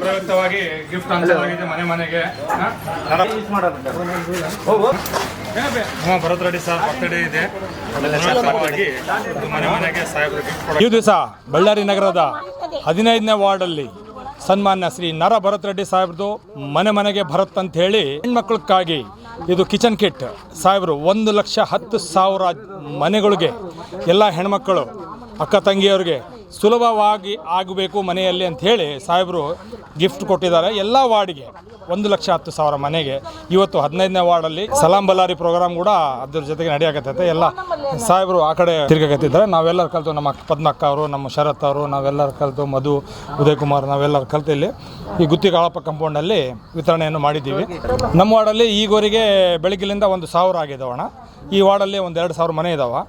ಪ್ರಯುಕ್ತವಾಗಿ gift ಹಂಚಲಾಗಿದೆ ಮನೆ ಮನೆಗೆ. Bharat Reddy sir birthday ಇದೆ. ಮನೆ ಮನೆಗೆ ಸಾಹೇಬರು ಗಿಫ್ಟ್. ಈ ದಿವಸ ಬಳ್ಳಾರಿ ನಗರದ 15ನೇ ವಾರ್ಡಲ್ಲಿ ಸನ್ಮಾನ್ಯ ಶ್ರೀ ನರ ಭರತ್ ರೆಡ್ಡಿ ಸಾಹೇಬ್ರದು ಮನೆ ಮನೆಗೆ ಭರತ್ ಅಂತ ಹೇಳಿ ಹೆಣ್ಮಕ್ಳಕ್ಕಾಗಿ ಇದು ಕಿಚನ್ ಕಿಟ್ ಸಾಹೇಬರು 1,10,000 ಮನೆಗಳಿಗೆ ಎಲ್ಲ ಹೆಣ್ಮಕ್ಕಳು ಅಕ್ಕ ತಂಗಿಯವ್ರಿಗೆ ಸುಲಭವಾಗಿ ಆಗಬೇಕು ಮನೆಯಲ್ಲಿ ಅಂಥೇಳಿ ಸಾಹೇಬರು ಗಿಫ್ಟ್ ಕೊಟ್ಟಿದ್ದಾರೆ. ಎಲ್ಲ ವಾರ್ಡಿಗೆ 1,10,000 ಮನೆಗೆ. ಇವತ್ತು 15ನೇ ವಾರ್ಡಲ್ಲಿ ಸಲಾಂ ಬಲ್ಲಾರಿ ಪ್ರೋಗ್ರಾಮ್ ಕೂಡ ಅದ್ರ ಜೊತೆಗೆ ನಡೆಯಕತ್ತೈತೆ. ಎಲ್ಲ ಸಾಹೇಬರು ಆ ಕಡೆ ತಿರ್ಗಕತ್ತಿದ್ದಾರೆ. ನಾವೆಲ್ಲರೂ ಕಲಿತು ನಮ್ಮ ಪದ್ಮಕ್ಕ ಅವರು, ನಮ್ಮ ಶರತ್ ಅವರು, ನಾವೆಲ್ಲರೂ ಕಲಿತು ಮಧು, ಉದಯ್ ಕುಮಾರ್ ನಾವೆಲ್ಲರೂ ಕಲಿತು ಇಲ್ಲಿ ಈ ಗುತ್ತಿಗಾಳಪ್ಪ ಕಂಪೌಂಡಲ್ಲಿ ವಿತರಣೆಯನ್ನು ಮಾಡಿದ್ದೀವಿ. ನಮ್ಮ ವಾರ್ಡಲ್ಲಿ ಈವರೆಗೆ ಬೆಳಗ್ಗಿಲಿಂದ 1,000 ಆಗಿದ್ದಾವಣ್ಣ. ಈ ವಾರ್ಡಲ್ಲಿ 2,000 ಮನೆ ಇದ್ದಾವೆ.